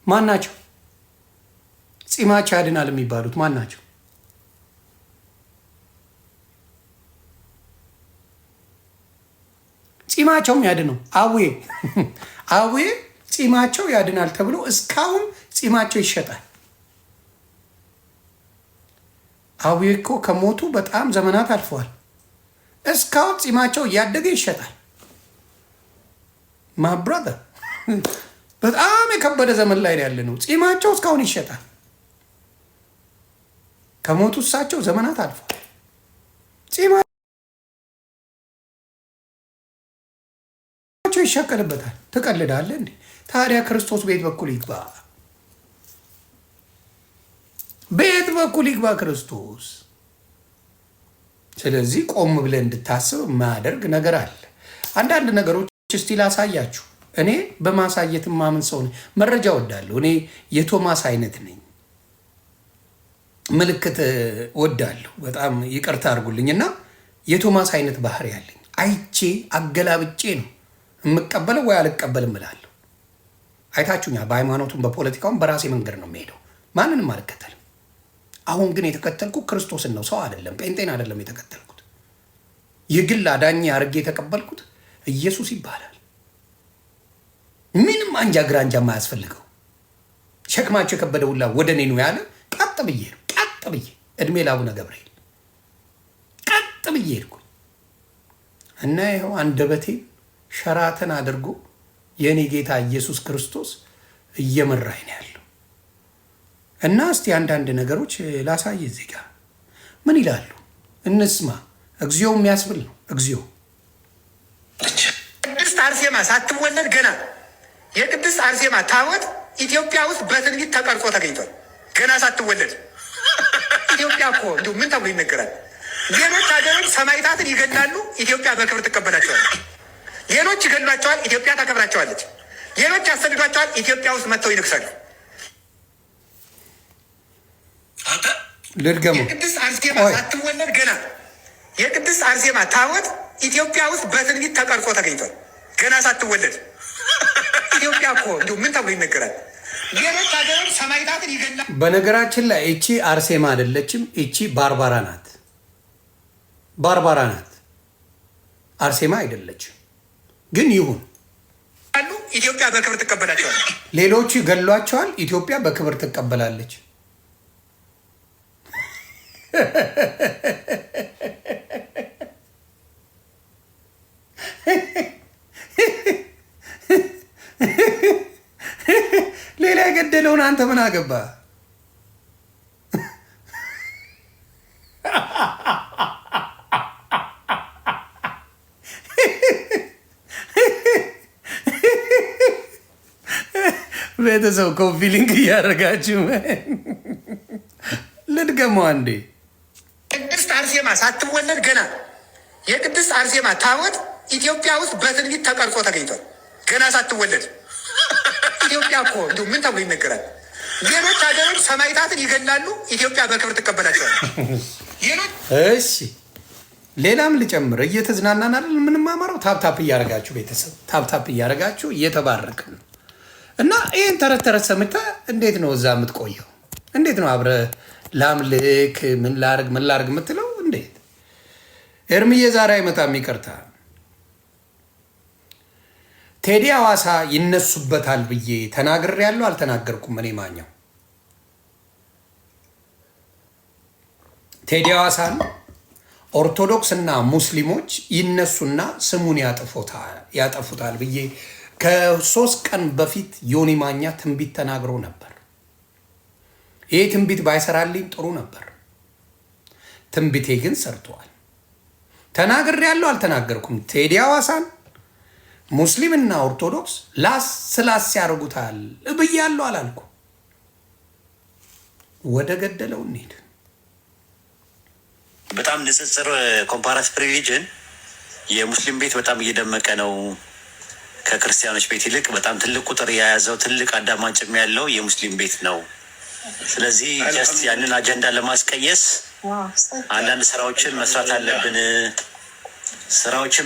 ማን ናቸው? ጺማቸው ያድናል የሚባሉት ማን ናቸው? ጺማቸውም ያድነው አዌ ጺማቸው ያድናል ተብሎ እስካሁን ጺማቸው ይሸጣል። አዌ እኮ ከሞቱ በጣም ዘመናት አልፈዋል። እስካሁን ጺማቸው እያደገ ይሸጣል። ማብራዘር በጣም የከበደ ዘመን ላይ ያለ ነው። ጺማቸው እስካሁን ይሸጣል። ከሞቱ እሳቸው ዘመናት አልፈዋል። ጺማቸው ይሸቀልበታል። ትቀልዳለህ እንዴ? ታዲያ ክርስቶስ ቤት በኩል ይግባ፣ ቤት በኩል ይግባ ክርስቶስ። ስለዚህ ቆም ብለህ እንድታስብ የማያደርግ ነገር አለ። አንዳንድ ነገሮች እስቲ ላሳያችሁ። እኔ በማሳየት ማምን ሰው ነኝ። መረጃ ወዳለሁ። እኔ የቶማስ አይነት ነኝ። ምልክት ወዳለሁ። በጣም ይቅርታ አድርጉልኝ እና የቶማስ አይነት ባህሪ ያለኝ አይቼ አገላብጬ ነው የምቀበለው ወይ አልቀበልም እላለሁ። አይታችሁኛ። በሃይማኖቱም በፖለቲካውም በራሴ መንገድ ነው የሚሄደው። ማንንም አልከተልም። አሁን ግን የተከተልኩ ክርስቶስን ነው፣ ሰው አይደለም፣ ጴንጤን አይደለም የተከተልኩት። የግል አዳኝ አድርጌ የተቀበልኩት ኢየሱስ ይባላል። ምንም አንጃ ግራንጃ የማያስፈልገው ሸክማቸው የከበደ ሁላ ወደ እኔ ነው ያለ። ቀጥ ብዬ ነው፣ ቀጥ ብዬ እድሜ ለአቡነ ገብርኤል ቀጥ ብዬ ሄድኩኝ እና ይኸው አንደበቴን ሸራተን አድርጎ የእኔ ጌታ ኢየሱስ ክርስቶስ እየመራኝ ነው ያለው። እና እስቲ አንዳንድ ነገሮች ላሳይ። እዚህ ጋር ምን ይላሉ እንስማ። እግዚኦ የሚያስብል ነው። እግዚኦ ቅድስት አርሴማ ሳትወለድ ገና የቅድስት አርሴማ ታቦት ኢትዮጵያ ውስጥ በትንቢት ተቀርጾ ተገኝቷል። ገና ሳትወለድ ኢትዮጵያ እኮ እንዲሁ ምን ተብሎ ይነገራል? ሌሎች ሀገሮች ሰማዕታትን ይገድላሉ፣ ኢትዮጵያ በክብር ትቀበላቸዋለች። ሌሎች ይገድሏቸዋል፣ ኢትዮጵያ ታከብራቸዋለች። ሌሎች ያሰድዷቸዋል፣ ኢትዮጵያ ውስጥ መጥተው ይነግሳሉ። ልድገሙ። የቅድስት አርሴማ ሳትወለድ ገና የቅድስት አርሴማ ታቦት ኢትዮጵያ ውስጥ በትንቢት ተቀርጾ ተገኝቷል። ገና ሳትወለድ ኢትዮጵያ እኮ እንዲሁ ምን ተብሎ ይነገራል? ሌሎች ሀገሮች ሰማዕታትን ይገድላሉ። በነገራችን ላይ እቺ አርሴማ አይደለችም፣ እቺ ባርባራ ናት። ባርባራ ናት፣ አርሴማ አይደለችም። ግን ይሁን፣ ኢትዮጵያ በክብር ትቀበላቸዋለች። ሌሎቹ ይገድሏቸዋል፣ ኢትዮጵያ በክብር ትቀበላለች። ሌላ የገደለውን አንተ ምን አገባ? ቤተሰብ ኮንፊሊንግ እያደረጋችሁ ልድገመው አንዴ። ቅድስት አርሴማ ሳትወለድ ገና የቅድስት አርሴማ ታቦት ኢትዮጵያ ውስጥ በትንቢት ተቀርጾ ተገኝቷል። ገና ሳትወለድ ኢትዮጵያ እኮ እንዲሁ ምን ተብሎ ይነገራል? ሌሎች ሀገሮች ሰማዕታትን ይገድላሉ፣ ኢትዮጵያ በክብር ትቀበላቸዋለች። እሺ ሌላም ልጨምር። እየተዝናናን አይደል የምንማማረው? ታፕታፕ እያደረጋችሁ ቤተሰብ ታፕታፕ እያደረጋችሁ እየተባረክን ነው። እና ይህን ተረት ተረት ሰምተህ እንዴት ነው እዛ የምትቆየው? እንዴት ነው አብረህ ላምልክ ምን ላርግ የምትለው? እንዴት ኤርምዬ ዛሬ አይመጣም? ይቅርታ ቴዲ ሐዋሳ ይነሱበታል ብዬ ተናግሬያለሁ። አልተናገርኩም። እኔ ማኛው ቴዲ ሐዋሳን ኦርቶዶክስ እና ሙስሊሞች ይነሱና ስሙን ያጠፉታል ብዬ ከ3 ቀን በፊት ዮኒ ማኛ ትንቢት ተናግሮ ነበር። ይህ ትንቢት ባይሰራልኝ ጥሩ ነበር። ትንቢቴ ግን ሰርተዋል። ተናግሬያለሁ። አልተናገርኩም። ቴዲ ሐዋሳን ሙስሊምና ኦርቶዶክስ ላስ ያደርጉታል ብያለሁ አላልኩ። ወደ ገደለው እንሂድ። በጣም ንጽጽር ኮምፓራቲቭ ሪሊጅን የሙስሊም ቤት በጣም እየደመቀ ነው ከክርስቲያኖች ቤት ይልቅ በጣም ትልቅ ቁጥር የያዘው ትልቅ አዳማጭም ያለው የሙስሊም ቤት ነው። ስለዚህ ጀስት ያንን አጀንዳ ለማስቀየስ አንዳንድ ስራዎችን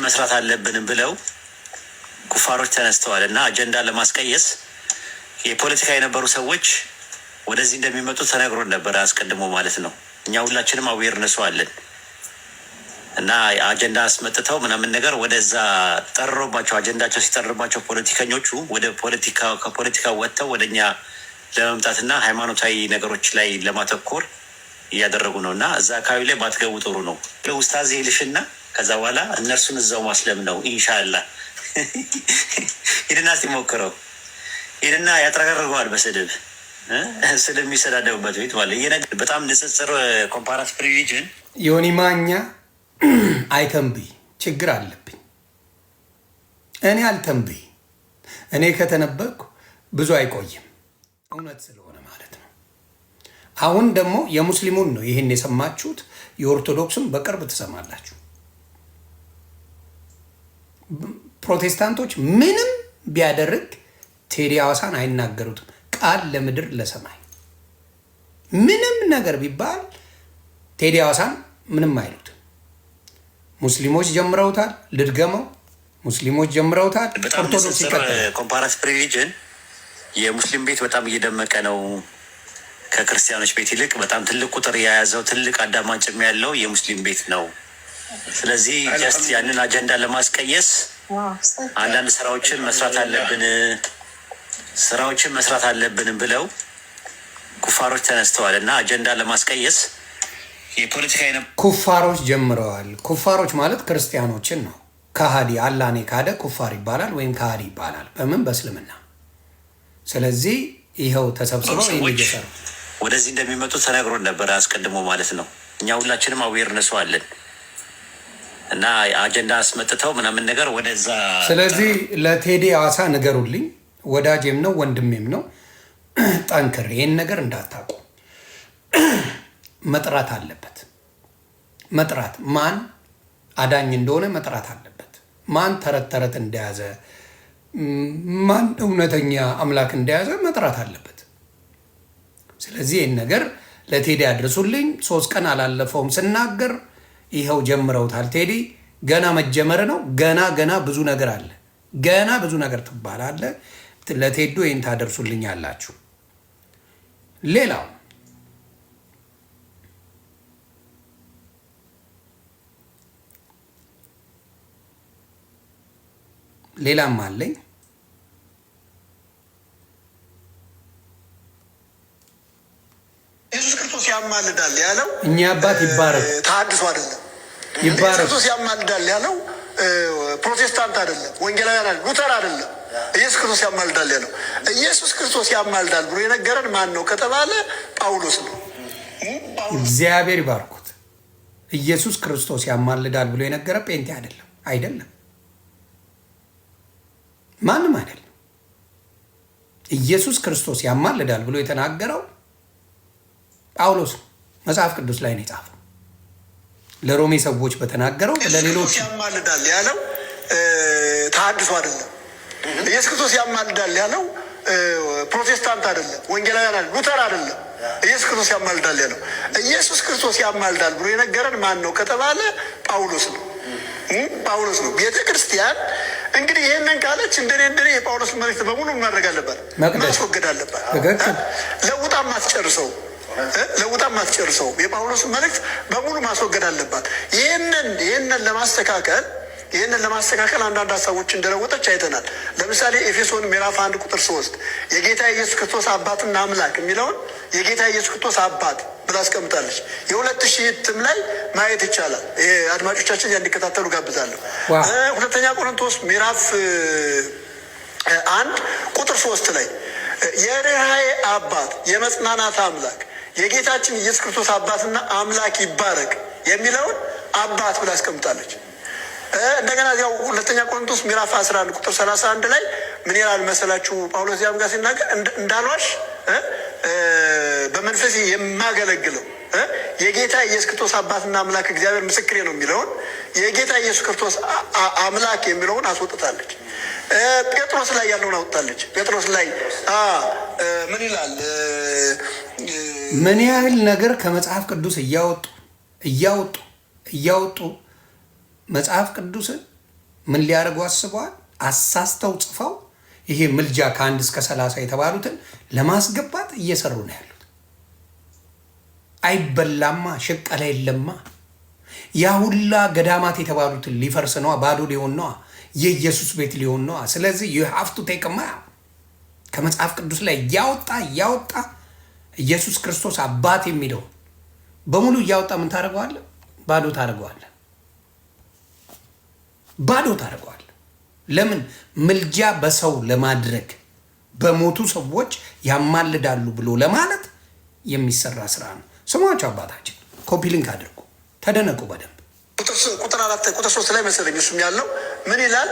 መስራት አለብን ብለው ኩፋሮች ተነስተዋል እና አጀንዳ ለማስቀየስ የፖለቲካ የነበሩ ሰዎች ወደዚህ እንደሚመጡ ተነግሮን ነበረ አስቀድሞ ማለት ነው። እኛ ሁላችንም አዌርነሱ አለን እና አጀንዳ አስመጥተው ምናምን ነገር ወደዛ ጠርሮባቸው አጀንዳቸው ሲጠርባቸው ፖለቲከኞቹ ወደ ከፖለቲካ ወጥተው ወደኛ ለመምጣትና ሃይማኖታዊ ነገሮች ላይ ለማተኮር እያደረጉ ነው። እና እዛ አካባቢ ላይ ባትገቡ ጥሩ ነው። ለውስታዝ ይልሽና ከዛ በኋላ እነርሱን እዛው ማስለም ነው ኢንሻላ። ሂድና ሲሞክረው ሂድና ያጥረገርገዋል በስድብ ስድብ የሚሰዳደቡበት ቤት ማለት በጣም ንጽጽር ኮምፓራቲቭ ሪሊጅን ዮኒ ማኛ አይተንብይ ችግር አለብኝ። እኔ አልተንብይ። እኔ ከተነበብኩ ብዙ አይቆይም እውነት ስለሆነ ማለት ነው። አሁን ደግሞ የሙስሊሙን ነው ይህን የሰማችሁት። የኦርቶዶክስም በቅርብ ትሰማላችሁ። ፕሮቴስታንቶች ምንም ቢያደርግ ቴዲ አዋሳን አይናገሩትም። ቃል ለምድር ለሰማይ ምንም ነገር ቢባል ቴዲ አዋሳን ምንም አይሉትም። ሙስሊሞች ጀምረውታል። ልድገመው፣ ሙስሊሞች ጀምረውታል። ኦርቶዶክስ ይቀጥላል። ኮምፓራቲቭ ሪሊጅን የሙስሊም ቤት በጣም እየደመቀ ነው። ከክርስቲያኖች ቤት ይልቅ በጣም ትልቅ ቁጥር የያዘው ትልቅ አዳማጭም ያለው የሙስሊም ቤት ነው። ስለዚህ ጀስት ያንን አጀንዳ ለማስቀየስ አንዳንድ ስራዎችን መስራት አለብን ብለው ኩፋሮች ተነስተዋል እና አጀንዳ ለማስቀየስ የፖለቲካ ኩፋሮች ጀምረዋል። ኩፋሮች ማለት ክርስቲያኖችን ነው። ከሃዲ አላኔ ካደ ኩፋር ይባላል ወይም ከሃዲ ይባላል። በምን በእስልምና። ስለዚህ ይኸው ተሰብስበው እየሰሩ ወደዚህ እንደሚመጡ ተነግሮን ነበረ አስቀድሞ ማለት ነው። እኛ ሁላችንም አዌርነሱ አለን እና አጀንዳ አስመጥተው ምናምን ነገር ወደዛ። ስለዚህ ለቴዲ አዋሳ ንገሩልኝ። ወዳጄም ነው ወንድሜም ነው። ጠንክር፣ ይህን ነገር እንዳታውቁ መጥራት አለበት። መጥራት ማን አዳኝ እንደሆነ መጥራት አለበት። ማን ተረት ተረት እንደያዘ፣ ማን እውነተኛ አምላክ እንደያዘ መጥራት አለበት። ስለዚህ ይህን ነገር ለቴዲ አድርሱልኝ። 3 ቀን አላለፈውም ስናገር ይኸው ጀምረውታል። ቴዲ ገና መጀመር ነው። ገና ብዙ ነገር አለ። ገና ብዙ ነገር ትባላለ። ለቴዶ ይህን ታደርሱልኝ አላችሁ። ሌላው ሌላም አለኝ። ኢየሱስ ክርስቶስ ያማልዳል ያለው እኛ አባት ይባረክ፣ ተሐድሶ አይደለም። ይባረክ። ኢየሱስ ክርስቶስ ያማልዳል ያለው ፕሮቴስታንት አይደለም፣ ወንጌላውያን አይደለም፣ ሉተር አይደለም። ኢየሱስ ክርስቶስ ያማልዳል ያለው ኢየሱስ ክርስቶስ ያማልዳል ብሎ የነገረን ማን ነው ከተባለ ጳውሎስ ነው። እግዚአብሔር ይባርኩት። ኢየሱስ ክርስቶስ ያማልዳል ብሎ የነገረ ጴንጤ አይደለም፣ ማንም አይደለም። ኢየሱስ ክርስቶስ ያማልዳል ብሎ የተናገረው ጳውሎስ ነው። መጽሐፍ ቅዱስ ላይ ነው የጻፈው። ለሮሜ ሰዎች በተናገረው ለሌሎች ያማልዳል ያለው ተሐድሶ አይደለም። ኢየሱስ ክርስቶስ ያማልዳል ያለው ፕሮቴስታንት አይደለም፣ ወንጌላውያን አይደለም፣ ሉተር አይደለም። ኢየሱስ ክርስቶስ ያማልዳል ያለው ኢየሱስ ክርስቶስ ያማልዳል ብሎ የነገረን ማን ነው ከተባለ ጳውሎስ ነው። ጳውሎስ ነው። ቤተ ክርስቲያን እንግዲህ ይህንን ካለች እንደኔ የጳውሎስ መልእክት በሙሉ ማድረግ አለባት፣ ማስወገድ አለባት። ለውጣ ማስጨርሰው የጳውሎስ መልእክት በሙሉ ማስወገድ አለባት። ይህንን ለማስተካከል አንዳንድ ሀሳቦች እንደለወጠች አይተናል። ለምሳሌ ኤፌሶን ምዕራፍ 1 ቁጥር 3 የጌታ ኢየሱስ ክርስቶስ አባትና አምላክ የሚለውን የጌታ ኢየሱስ ክርስቶስ አባት ብላ አስቀምጣለች። የ2000 እትም ላይ ማየት ይቻላል። አድማጮቻችን እንዲከታተሉ ጋብዛለሁ። 2ኛ ቆሮንቶስ ምዕራፍ 1 ቁጥር 3 ላይ የርኅራኄ አባት የመጽናናት አምላክ የጌታችን ኢየሱስ ክርስቶስ አባትና አምላክ ይባረክ የሚለውን አባት ብላ አስቀምጣለች። እንደገና ያው 2ኛ ቆሮንቶስ ምዕራፍ 11 ቁጥር 31 ላይ ምን ይላል መሰላችሁ? ጳውሎስ ያም ጋር ሲናገር እንዳልዋሽ በመንፈስ የማገለግለው የጌታ ኢየሱስ ክርስቶስ አባትና አምላክ እግዚአብሔር ምስክሬ ነው የሚለውን የጌታ ኢየሱስ ክርስቶስ አምላክ የሚለውን አስወጥታለች። ጴጥሮስ ላይ ያለውን አወጣለች። ጴጥሮስ ላይ ምን ይላል? ምን ያህል ነገር ከመጽሐፍ ቅዱስ እያወጡ መጽሐፍ ቅዱስን ምን ሊያደርጉ አስበዋል? አሳስተው ጽፈው ይሄ ምልጃ ከ1 እስከ 30 የተባሉትን ለማስገባት እየሰሩ ነው ያሉት። አይበላማ፣ ሽቀላ የለማ። ያ ሁላ ገዳማት የተባሉትን ሊፈርስ ነዋ፣ ባዶ ሊሆን ነዋ፣ የኢየሱስ ቤት ሊሆን ነዋ። ስለዚህ ሀፍቱ ቴቅማ ከመጽሐፍ ቅዱስ ላይ እያወጣ ኢየሱስ ክርስቶስ አባት የሚለው በሙሉ እያወጣ ምን ታደርገዋለህ? ባዶ ታደርገዋለህ። ባዶ ታደርገዋለህ። ለምን? ምልጃ በሰው ለማድረግ በሞቱ ሰዎች ያማልዳሉ ብሎ ለማለት የሚሰራ ስራ ነው። ስሟቸው አባታችን ኮፒ ሊንክ አድርጉ፣ ተደነቁ በደንብ። ቁጥር 4 ቁጥር 3 ላይ መሰለኝ እሱም ያለው ምን ይላል?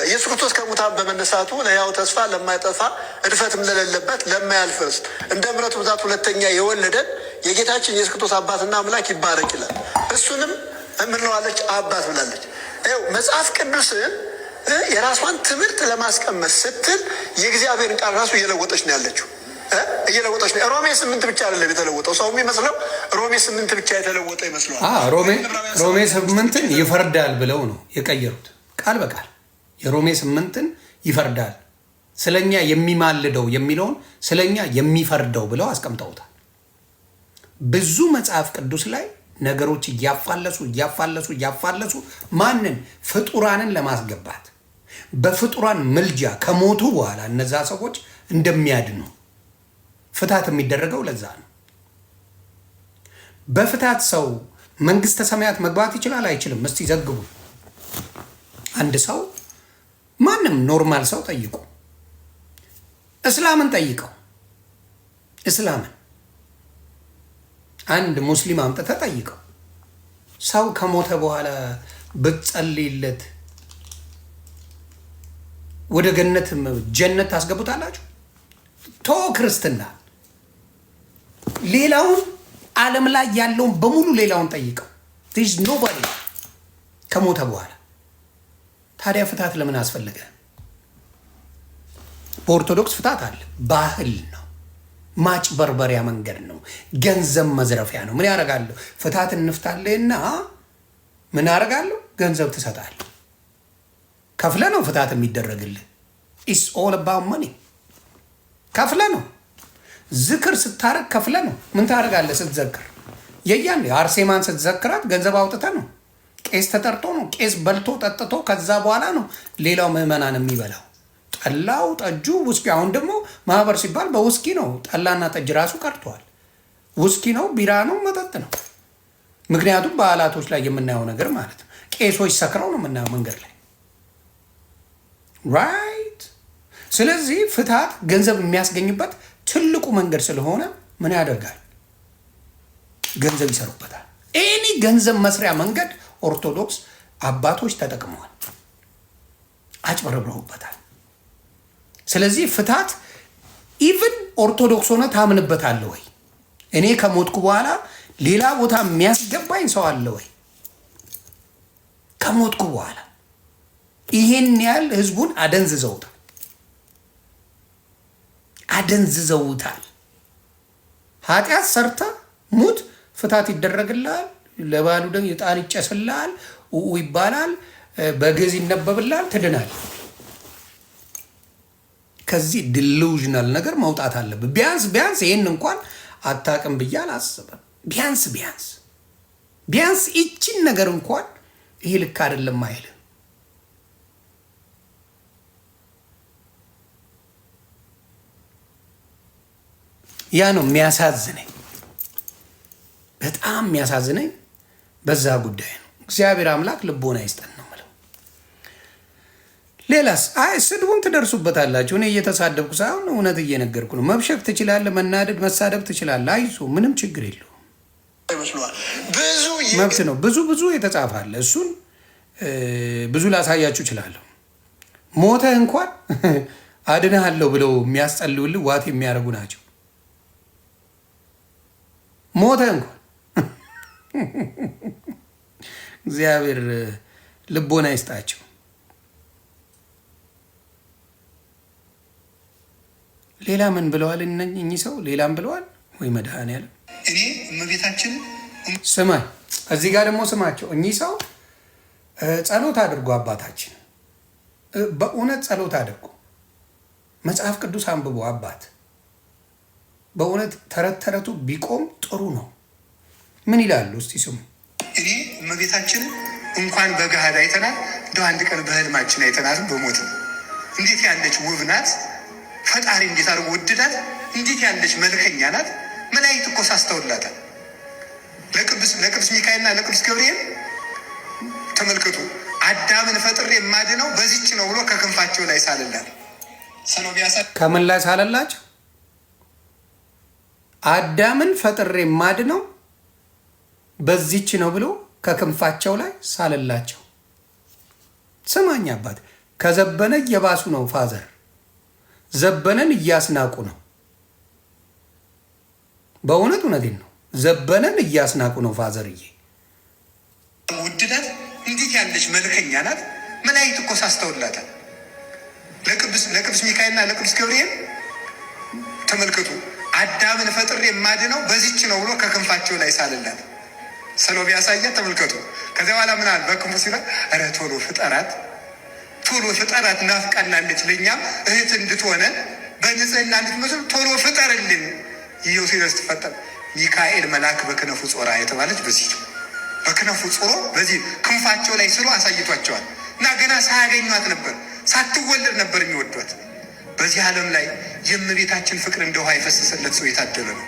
ኢየሱስ ክርስቶስ ከሙታን በመነሳቱ ለሕያው ተስፋ ለማይጠፋ እድፈትም ለሌለበት ለማያልፍ ርስት እንደ ምሕረቱ ብዛት ሁለተኛ የወለደን የጌታችን ኢየሱስ ክርስቶስ አባትና አምላክ ይባረክ ይላል። እሱንም ምንለዋለች? አባት ብላለች። ይኸው መጽሐፍ ቅዱስን የራሷን ትምህርት ለማስቀመጥ ስትል የእግዚአብሔርን ቃል ራሱ እየለወጠች ነው ያለችው። እየለወጠች ነው። ሮሜ 8 ብቻ አይደለም የተለወጠው። ሰው የሚመስለው ሮሜ 8 ብቻ የተለወጠ ይመስለዋል። ሮሜ 8ን ይፈርዳል ብለው ነው የቀየሩት ቃል በቃል። የሮሜ 8ን ይፈርዳል፣ ስለኛ የሚማልደው የሚለውን ስለኛ የሚፈርደው ብለው አስቀምጠውታል። ብዙ መጽሐፍ ቅዱስ ላይ ነገሮች እያፋለሱ ማንን? ፍጡራንን ለማስገባት በፍጡራን ምልጃ ከሞቱ በኋላ እነዛ ሰዎች እንደሚያድኑ ፍታት የሚደረገው ለዛ ነው። በፍታት ሰው መንግስተ ሰማያት መግባት ይችላል አይችልም? እስቲ ዘግቡ። አንድ ሰው ማንም ኖርማል ሰው ጠይቁ። እስላምን ጠይቀው። እስላምን አንድ ሙስሊም አምጥተህ ጠይቀው። ሰው ከሞተ በኋላ ብትጸልይለት ወደ ጀነት ታስገቡታላችሁ? ቶ ክርስትና ሌላውን ዓለም ላይ ያለውን በሙሉ ሌላውን ጠይቀው። ዲስ ኖባዲ ከሞተ በኋላ ታዲያ ፍታት ለምን አስፈለገ? በኦርቶዶክስ ፍታት አለ። ባህል ነው፣ ማጭበርበሪያ መንገድ ነው፣ ገንዘብ መዝረፊያ ነው። ምን ያደርጋለሁ? ፍታት እንፍታለህና ምን ያደርጋለሁ? ገንዘብ ትሰጣለህ። ከፍለ ነው ፍታት የሚደረግልህ። ኢትስ ኦል አባውት መኒ። ከፍለ ነው። ዝክር ስታረግ ከፍለ ነው። ምን ታደርጋለህ ስትዘክር? የያን አርሴማን ስትዘክራት ገንዘብ አውጥተ ነው። ቄስ ተጠርቶ ነው። ቄስ በልቶ ጠጥቶ ከዛ በኋላ ነው ሌላው ምዕመናን የሚበላው። ጠላው፣ ጠጁ፣ ውስኪ። አሁን ደግሞ ማህበር ሲባል በውስኪ ነው። ጠላና ጠጅ ራሱ ቀርቷል። ውስኪ ነው፣ ቢራ ነው፣ መጠጥ ነው። ምክንያቱም በዓላቶች ላይ የምናየው ነገር ማለት ነው። ቄሶች ሰክረው ነው የምናየው መንገድ ላይ ራይት። ስለዚህ ፍትሐት ገንዘብ የሚያስገኝበት ትልቁ መንገድ ስለሆነ ምን ያደርጋል? ገንዘብ ይሰሩበታል። ኤኒ ገንዘብ መስሪያ መንገድ ኦርቶዶክስ አባቶች ተጠቅመዋል፣ አጭበረብረውበታል። ስለዚህ ፍትሐት ኢቭን ኦርቶዶክስ ሆነ ታምንበታለህ ወይ? እኔ ከሞትኩ በኋላ ሌላ ቦታ የሚያስገባኝ ሰው አለ ወይ? ከሞትኩ በኋላ ይሄን ያህል ህዝቡን አደንዝዘውታል። ኃጢአት ሰርተ ሙት፣ ፍታት ይደረግልሃል። ለባሉ ደግሞ ዕጣን ይጨስልሃል፣ ይባላል፣ በግዕዝ ይነበብልሃል፣ ትድናል። ከዚህ ዲሉዥናል ነገር መውጣት አለብህ። ቢያንስ ይህን እንኳን አታውቅም ብዬ አላስብም። ቢያንስ ይችን ነገር እንኳን ይሄ ልክ አይደለም አይልም። ያ ነው የሚያሳዝነኝ፣ በጣም የሚያሳዝነኝ በዛ ጉዳይ ነው። እግዚአብሔር አምላክ ልቦና ይስጠን ነው የምለው። ሌላስ? ስድቡን ትደርሱበታላችሁ። እኔ እየተሳደብኩ ሳይሆን እውነት እየነገርኩ ነው። መብሸቅ ትችላለህ፣ መናደድ፣ መሳደብ ትችላለህ። አይዞህ፣ ምንም ችግር የለውም። መብት ነው። ብዙ የተጻፈ አለ። እሱን ብዙ ላሳያችሁ እችላለሁ። ሞተህ እንኳን አድንሃለሁ ብለው የሚያስጸልዩልህ ዋት የሚያደርጉ ናቸው። ሞተ እንኳን እግዚአብሔር ልቦና ይስጣቸው። ሌላ ምን ብለዋል እኚህ ሰው? ሌላም ብለዋል ወይ መድኃኔዓለም። እኔ እመቤታችን ስማ፣ እዚህ ጋር ደግሞ ስማቸው። እኚህ ሰው ጸሎት አድርጎ አባታችን፣ በእውነት ጸሎት አድርጎ መጽሐፍ ቅዱስ አንብቦ አባት በእውነት ተረት ተረቱ ቢቆም ጥሩ ነው። ምን ይላሉ እስቲ ስሙ። እኔ እመቤታችን እንኳን በገሃድ አይተናል፣ እንደው አንድ ቀን በህልማችን አይተናትም በሞት ነው። እንዴት ያለች ውብ ናት! ፈጣሪ እንዴት አድርጎ ወደዳት! እንዴት ያለች መልከኛ ናት! መላእክት እኮ ሳስተውላታል። ለቅዱስ ሚካኤልና ለቅዱስ ገብርኤል ተመልከቱ፣ አዳምን ፈጥሬ የማድነው በዚች ነው ብሎ ከክንፋቸው ላይ ሳለላት ከምን ላይ ሳለላቸው? አዳምን ፈጥሬ የማድነው በዚች ነው ብሎ ከክንፋቸው ላይ ሳለላቸው። ስማኝ አባት፣ ከዘበነ እየባሱ ነው ፋዘር። ዘበነን እያስናቁ ነው። በእውነት እውነቴን ነው። ዘበነን እያስናቁ ነው ፋዘርዬ። ውድናት እንዴት ያለች መልከኛ ናት! መላእክት እኮ ሳስተውላታል። ለቅዱስ ሚካኤልና ለቅዱስ ገብርኤል ተመልከቱ፣ አዳምን ፈጥሬ የማድነው በዚች ነው ብሎ ከክንፋቸው ላይ ሳልላት ስሎ ቢያሳያት ተመልከቱ። ከዚያ በኋላ ምን አለ በክንፉ ሲላ፣ ኧረ ቶሎ ፍጠራት ናፍቃናለች፣ ለእኛም እህት እንድትሆነን በንጽህና እንድትመስል ቶሎ ፍጠርልን። ይኸው ሲደርስ ትፈጠር ሚካኤል መልአክ በክነፉ ጾራ የተባለች በዚህ በክነፉ ጾሮ በዚህ ክንፋቸው ላይ ስሎ አሳይቷቸዋል። እና ገና ሳያገኟት ነበር፣ ሳትወለድ ነበር የሚወዷት። በዚህ ዓለም ላይ የእመቤታችን ፍቅር እንደ ውሃ የፈሰሰለት ሰው የታደለ ነው።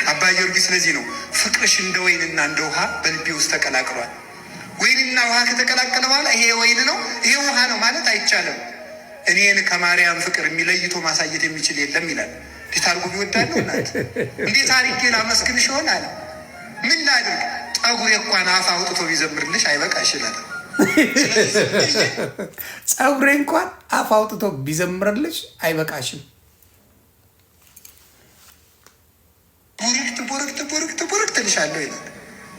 አባ ጊዮርጊስ ስለዚህ ነው ፍቅርሽ እንደ ወይንና እንደ ውሃ በልቤ ውስጥ ተቀላቅሏል። ወይንና ውሃ ከተቀላቀለ በኋላ ይሄ ወይን ነው ይሄ ውሃ ነው ማለት አይቻልም። እኔን ከማርያም ፍቅር የሚለይቶ ማሳየት የሚችል የለም ይላል። እንዴት አድርጎ ቢወዳል ነው እናት! እንዴት አድርጌ ላመስግንሽ ይሆናል? ምን ላድርግ? ጠጉሬ እንኳን አፍ አውጥቶ ቢዘምርልሽ አይበቃሽ ይላል። ፀጉሬ እንኳን አፍ አውጥቶ ቢዘምርልሽ አይበቃሽም። ቦረክት ልሻለሁ ይላል።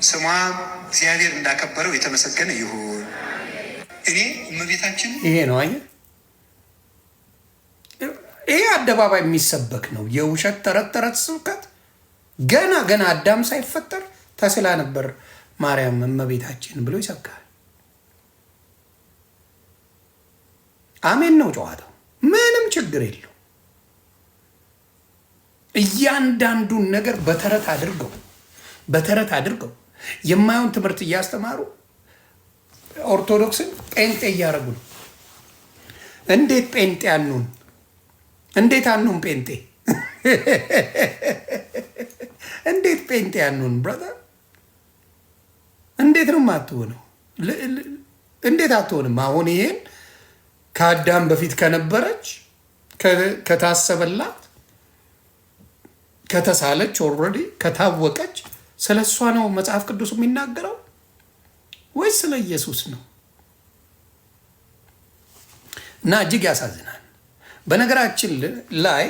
ስሟም እግዚአብሔር እንዳከበረው የተመሰገነ ይሁን። እኔ እመቤታችን ይሄ ነው አየህ፣ ይሄ አደባባይ የሚሰበክ ነው። የውሸት ተረት ስብከት ገና አዳም ሳይፈጠር ተስላ ነበር ማርያም እመቤታችን ብሎ ይሰብካል። አሜን ነው ጨዋታው፣ ምንም ችግር የለው። እያንዳንዱን ነገር በተረት አድርገው የማየውን ትምህርት እያስተማሩ ኦርቶዶክስን ጴንጤ እያደረጉ ነው። እንዴት ጴንጤ አኑን? እንዴት አኑን ጴንጤ? እንዴት ጴንጤ አኑን? ብራዘር እንዴት ነው የማትሆነው? እንዴት አትሆንም? አሁን ይሄን ከአዳም በፊት ከነበረች ከታሰበላት ከተሳለች ኦልሬዲ ከታወቀች ስለ እሷ ነው መጽሐፍ ቅዱስ የሚናገረው ወይስ ስለ ኢየሱስ ነው? እና እጅግ ያሳዝናል። በነገራችን ላይ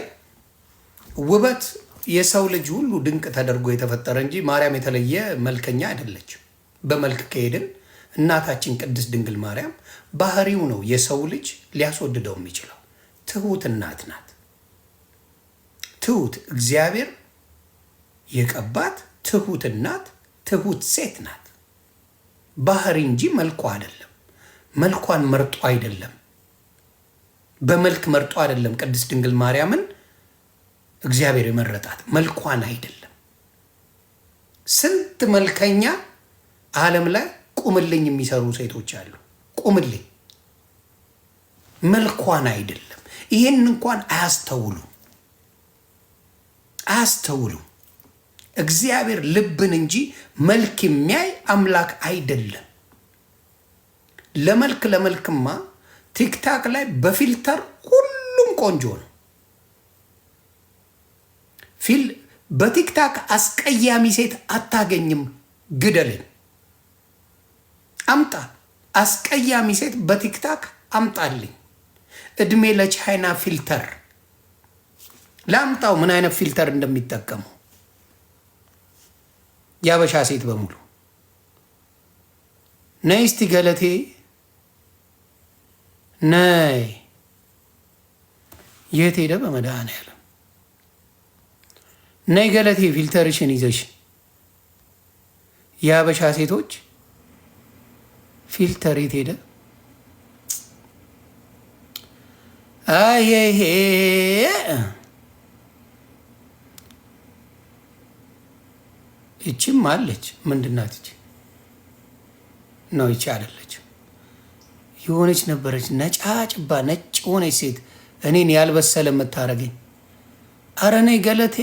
ውበት የሰው ልጅ ሁሉ ድንቅ ተደርጎ የተፈጠረ እንጂ ማርያም የተለየ መልከኛ አይደለችም። በመልክ ከሄድን እናታችን ቅድስት ድንግል ማርያም ባህሪው ነው የሰው ልጅ ሊያስወድደው የሚችለው። ትሁት እናት ናት። ትሁት እግዚአብሔር የቀባት ትሁት እናት፣ ትሁት ሴት ናት። ባህሪ እንጂ መልኳ አይደለም። መልኳን መርጦ አይደለም፣ በመልክ መርጦ አይደለም። ቅድስት ድንግል ማርያምን እግዚአብሔር የመረጣት መልኳን አይደለም። ስንት መልከኛ ዓለም ላይ ቁምልኝ የሚሰሩ ሴቶች አሉ። ቁምልኝ መልኳን አይደለም። ይህን እንኳን አያስተውሉ። እግዚአብሔር ልብን እንጂ መልክ የሚያይ አምላክ አይደለም። ለመልክማ ቲክታክ ላይ በፊልተር ሁሉም ቆንጆ ነው። በቲክታክ አስቀያሚ ሴት አታገኝም። ግደልን፣ አምጣ። አስቀያሚ ሴት በቲክታክ አምጣልኝ። እድሜ ለቻይና ፊልተር ላምጣው። ምን አይነት ፊልተር እንደሚጠቀሙ ያበሻ ሴት በሙሉ ነይ እስቲ ገለቴ ነይ። የት ሄደ በመድኃኒዓለም? ነይ ገለቴ ፊልተርሽን ይዘሽ። የአበሻ ሴቶች ፊልተር የት ሄደ? አየሄ እቺም አለች። ምንድናት እቺ? ነው ይቺ አይደለች። የሆነች ነበረች ነጫጭባ ነጭ ሆነች ሴት እኔን ያልበሰለ የምታረገኝ። አረ ነይ ገለቴ።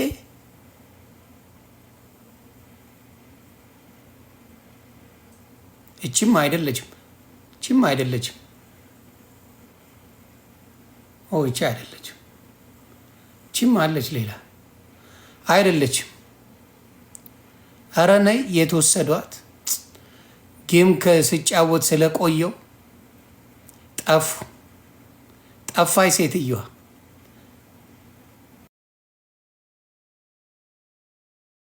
እቺም አይደለችም። እቺም አይደለችም። ኦ ይቺ አይደለችም። እቺም አለች ሌላ አይደለችም። አረ ነይ የተወሰዷት ጌም ከስጫወት ስለቆየው ጠፋይ ሴትዮዋ።